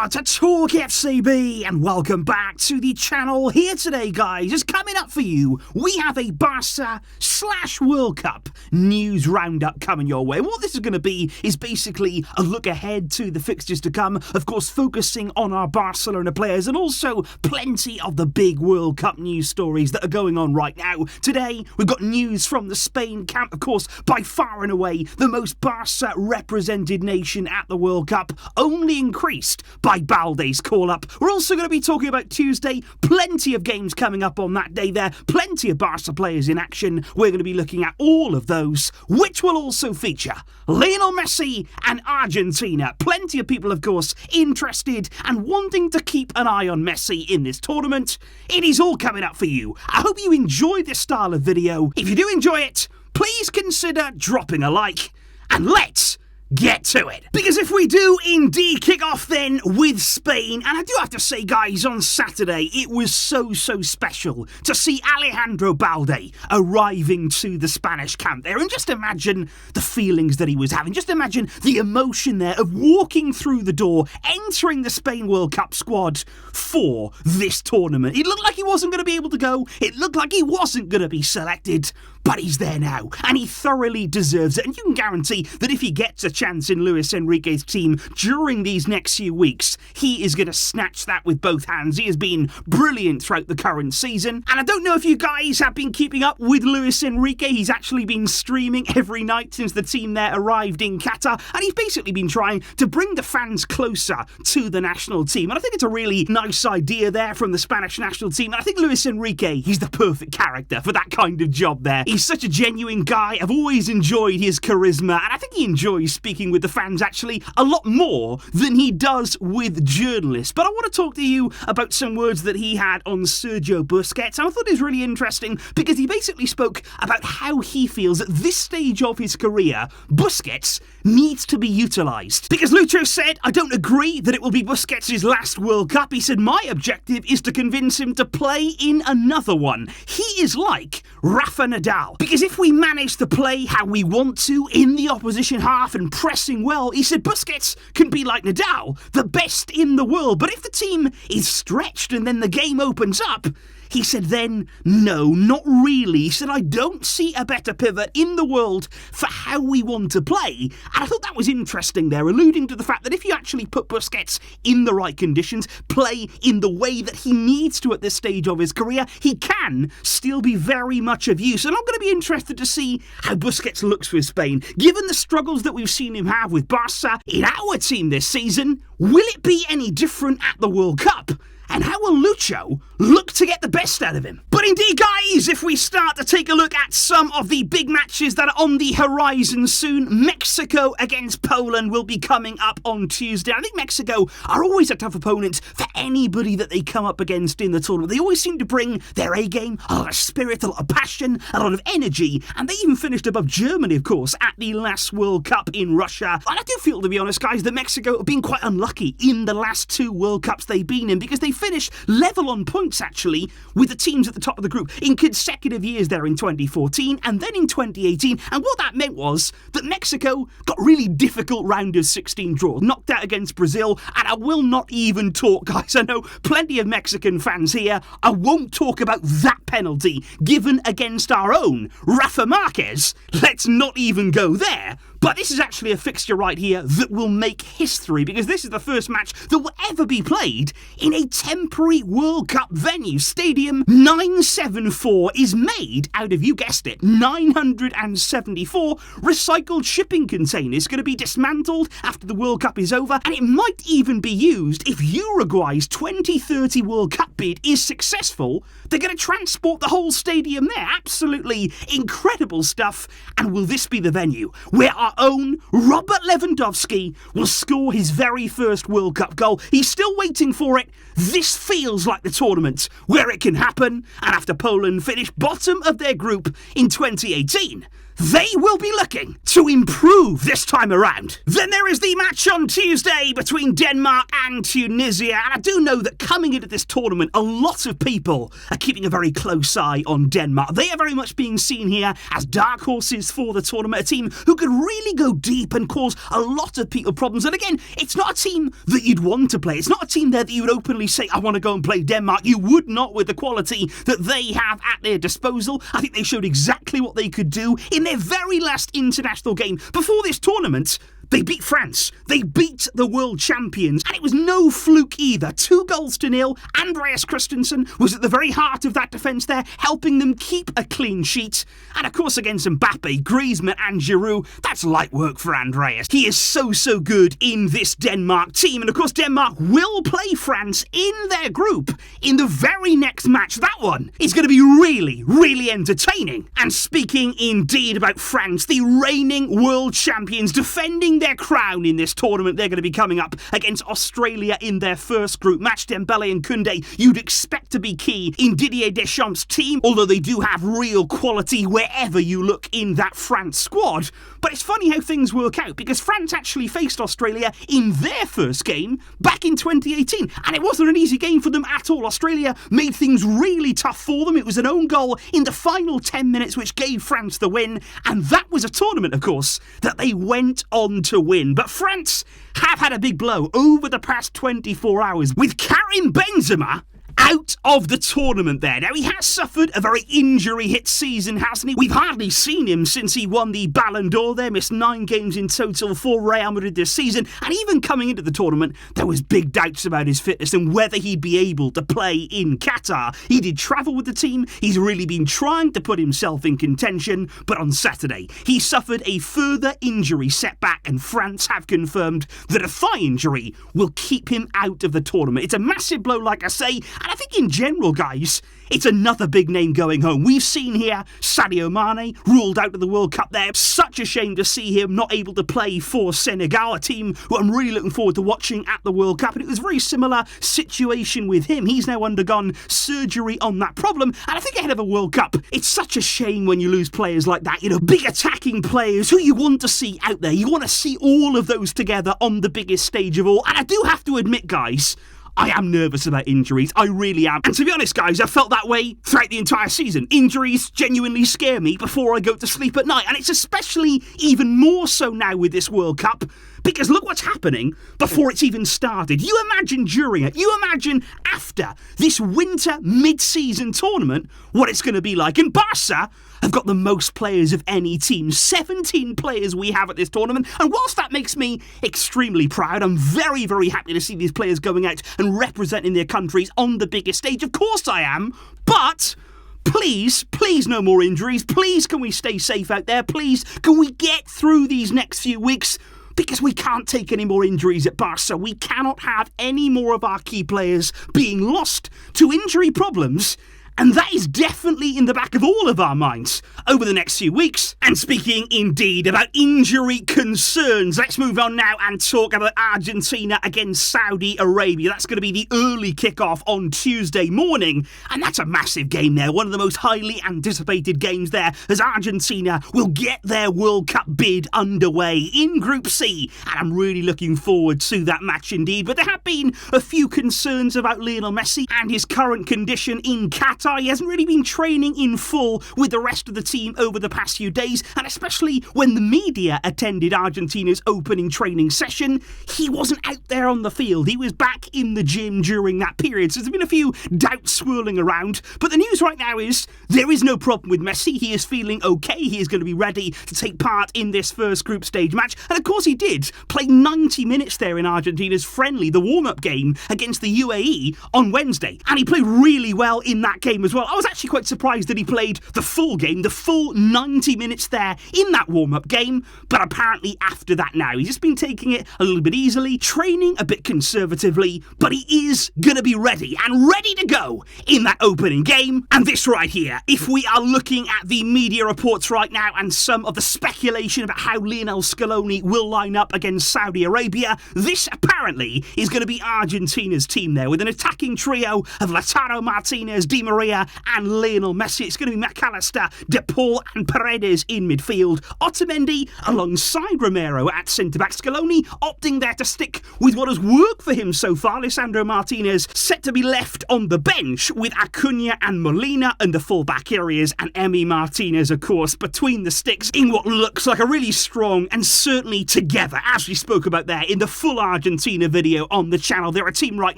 are to TalkFCB and welcome back to the channel. Here today, guys, is coming up for you. We have a Barça/World Cup news roundup coming your way. What this is going to be is basically a look ahead to the fixtures to come, of course focusing on our Barcelona players and also plenty of the big World Cup news stories that are going on right now. Today, we've got news from the Spain camp, of course, by far and away the most Barça represented nation at the World Cup, only increased by Balde's call-up. We're also going to be talking about Tuesday, plenty of games coming up on that day there, plenty of Barca players in action. We're going to be looking at all of those, which will also feature Lionel Messi and Argentina. Plenty of people, of course, interested and wanting to keep an eye on Messi in this tournament. It is all coming up for you. I hope you enjoy this style of video. If you do enjoy it, please consider dropping a like, and let's get to it. Because if we do indeed kick off then with Spain, and I do have to say, guys, on Saturday, it was so special to see Alejandro Balde arriving to the Spanish camp there. And just imagine the feelings that he was having. Just imagine the emotion there of walking through the door, entering the Spain World Cup squad for this tournament. It looked like he wasn't going to be able to go. It looked like he wasn't going to be selected. But he's there now, and he thoroughly deserves it. And you can guarantee that if he gets a chance in Luis Enrique's team during these next few weeks, he is going to snatch that with both hands. He has been brilliant throughout the current season. And I don't know if you guys have been keeping up with Luis Enrique. He's actually been streaming every night since the team there arrived in Qatar. And he's basically been trying to bring the fans closer to the national team. And I think it's a really nice idea there from the Spanish national team. And I think Luis Enrique, he's the perfect character for that kind of job there. He's such a genuine guy. I've always enjoyed his charisma, and I think he enjoys speaking with the fans actually a lot more than he does with journalists. But I want to talk to you about some words that he had on Sergio Busquets, and I thought it was really interesting because he basically spoke about how he feels at this stage of his career Busquets needs to be utilised. Because Lucho said, I don't agree that it will be Busquets' last World Cup. He said, my objective is to convince him to play in another one. He is like Rafa Nadal. Because if we manage to play how we want to in the opposition half and pressing well, he said Busquets can be like Nadal, the best in the world. But if the team is stretched and then the game opens up, he said then, no, not really. He said, I don't see a better pivot in the world for how we want to play. And I thought that was interesting there, alluding to the fact that if you actually put Busquets in the right conditions, play in the way that he needs to at this stage of his career, he can still be very much of use. And I'm going to be interested to see how Busquets looks with Spain. Given the struggles that we've seen him have with Barca in our team this season, will it be any different at the World Cup? And how will Lucho look to get the best out of him? But indeed, guys, if we start to take a look at some of the big matches that are on the horizon soon, Mexico against Poland will be coming up on Tuesday. I think Mexico are always a tough opponent for anybody that they come up against in the tournament. They always seem to bring their A-game, a lot of spirit, a lot of passion, a lot of energy, and they even finished above Germany, of course, at the last World Cup in Russia. And I do feel, to be honest, guys, that Mexico have been quite unlucky in the last two World Cups they've been in because they finished level on points actually with the teams at the top of the group in consecutive years there in 2014 and then in 2018, and what that meant was that Mexico got really difficult round of 16 draw, knocked out against Brazil, and I will not even talk, guys, I know plenty of Mexican fans here, I won't talk about that penalty given against our own Rafa Marquez. Let's not even go there. But this is actually a fixture right here that will make history because this is the first match that will ever be played in a temporary World Cup venue. Stadium 974 is made out of, you guessed it, 974 recycled shipping containers. Going to be dismantled after the World Cup is over, and it might even be used if Uruguay's 2030 World Cup bid is successful. They're going to transport the whole stadium there. Absolutely incredible stuff. And will this be the venue where our own Robert Lewandowski will score his very first World Cup goal? He's still waiting for it. This feels like the tournament where it can happen. And after Poland finished bottom of their group in 2018, they will be looking to improve this time around. Then there is the match on Tuesday between Denmark and Tunisia, and I do know that coming into this tournament, a lot of people are keeping a very close eye on Denmark. They are very much being seen here as dark horses for the tournament, a team who could really go deep and cause a lot of people problems. And again, it's not a team that you'd want to play. It's not a team there that you would openly say, I want to go and play Denmark. You would not with the quality that they have at their disposal. I think they showed exactly what they could do in their very last international game before this tournament. They beat France. They beat the world champions. And it was no fluke either. 2-0. Andreas Christensen was at the very heart of that defence there, helping them keep a clean sheet. And of course, against Mbappe, Griezmann and Giroud, that's light work for Andreas. He is so good in this Denmark team. And of course, Denmark will play France in their group in the very next match. That one is going to be really entertaining. And speaking indeed about France, the reigning world champions defending their crown in this tournament. They're going to be coming up against Australia in their first group match. Dembélé and Koundé, you'd expect to be key in Didier Deschamps' team, although they do have real quality wherever you look in that France squad. But it's funny how things work out, because France actually faced Australia in their first game back in 2018, and it wasn't an easy game for them at all. Australia made things really tough for them. It was an own goal in the final 10 minutes which gave France the win, and that was a tournament, of course, that they went on to win. But France have had a big blow over the past 24 hours with Karim Benzema out of the tournament there. Now, he has suffered a very injury-hit season, hasn't he? We've hardly seen him since he won the Ballon d'Or there, missed 9 games in total for Real Madrid this season, and even coming into the tournament, there was big doubts about his fitness and whether he'd be able to play in Qatar. He did travel with the team, he's really been trying to put himself in contention, but on Saturday, he suffered a further injury setback, and France have confirmed that a thigh injury will keep him out of the tournament. It's a massive blow, like I say, and I think in general, guys, it's another big name going home. We've seen here Sadio Mane ruled out of the World Cup there. Such a shame to see him not able to play for Senegal, a team who I'm really looking forward to watching at the World Cup. And it was a very similar situation with him. He's now undergone surgery on that problem. And I think ahead of a World Cup, it's such a shame when you lose players like that. You know, big attacking players who you want to see out there. You want to see all of those together on the biggest stage of all. And I do have to admit, guys, I am nervous about injuries. I really am. And to be honest, guys, I've felt that way throughout the entire season. Injuries genuinely scare me before I go to sleep at night. And it's especially even more so now with this World Cup, because look what's happening before it's even started. You imagine during it, you imagine after this winter mid-season tournament, what it's going to be like. And Barca have got the most players of any team. 17 players we have at this tournament. And whilst that makes me extremely proud, I'm very happy to see these players going out and representing their countries on the biggest stage. Of course I am. But please no more injuries. Please, can we stay safe out there? Please, can we get through these next few weeks? Because we can't take any more injuries at Barca. We cannot have any more of our key players being lost to injury problems. And that is definitely in the back of all of our minds over the next few weeks. And speaking indeed about injury concerns, let's move on now and talk about Argentina against Saudi Arabia. That's going to be the early kickoff on Tuesday morning. And that's a massive game there. One of the most highly anticipated games there, as Argentina will get their World Cup bid underway in Group C. And I'm really looking forward to that match indeed. But there have been a few concerns about Lionel Messi and his current condition in Qatar. He hasn't really been training in full with the rest of the team over the past few days, and especially when the media attended Argentina's opening training session, he wasn't out there on the field. He was back in the gym during that period, so there's been a few doubts swirling around. But the news right now is there is no problem with Messi. He is feeling okay. He is going to be ready to take part in this first group stage match, and of course he did play 90 minutes there in Argentina's friendly, the warm-up game against the UAE on Wednesday, and he played really well in that game as well. I was actually quite surprised that he played the full game, the full 90 minutes there in that warm-up game, but apparently after that now, he's just been taking it a little bit easily, training a bit conservatively, but he is going to be ready to go in that opening game. And this right here, if we are looking at the media reports right now and some of the speculation about how Lionel Scaloni will line up against Saudi Arabia, this apparently apparently is going to be Argentina's team there, with an attacking trio of Lautaro Martinez, Di Maria and Lionel Messi. It's going to be McAllister, De Paul and Paredes in midfield. Otamendi alongside Romero at centre-back. Scaloni opting there to stick with what has worked for him so far. Lisandro Martinez set to be left on the bench with Acuna and Molina in the full-back areas, and Emi Martinez, of course, between the sticks in what looks like a really strong and certainly together, as we spoke about there in the full Argentina video on the channel. They're a team right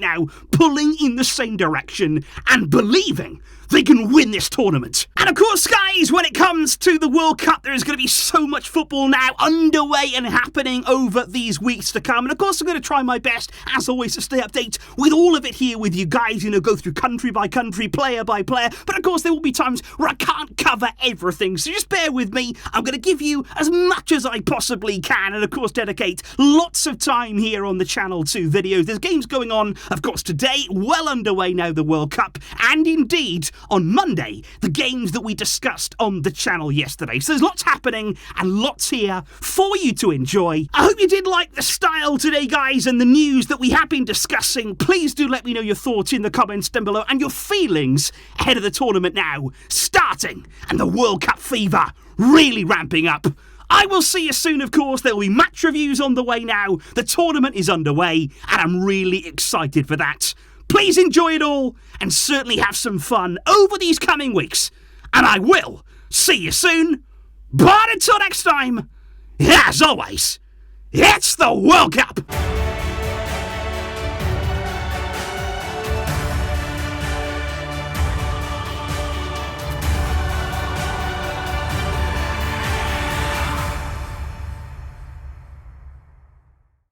now pulling in the same direction and believing they can win this tournament. And of course, guys, when it comes to the World Cup, there is going to be so much football now underway and happening over these weeks to come. And of course, I'm going to try my best, as always, to stay updated with all of it here with you guys, go through country by country, player by player. But of course, there will be times where I can't cover everything. So just bear with me. I'm going to give you as much as I possibly can. And of course, dedicate lots of time here on the channel to videos. There's games going on, of course, today, well underway now, the World Cup. And indeed, on Monday, the games that we discussed on the channel yesterday. So there's lots happening and lots here for you to enjoy. I hope you did like the style today, guys, and the news that we have been discussing. Please do let me know your thoughts in the comments down below and your feelings ahead of the tournament now starting and the World Cup fever really ramping up. I will see you soon, of course. There will be match reviews on the way now. The tournament is underway and I'm really excited for that. Please enjoy it all and certainly have some fun over these coming weeks. And I will see you soon. But until next time, as always, it's the World Cup.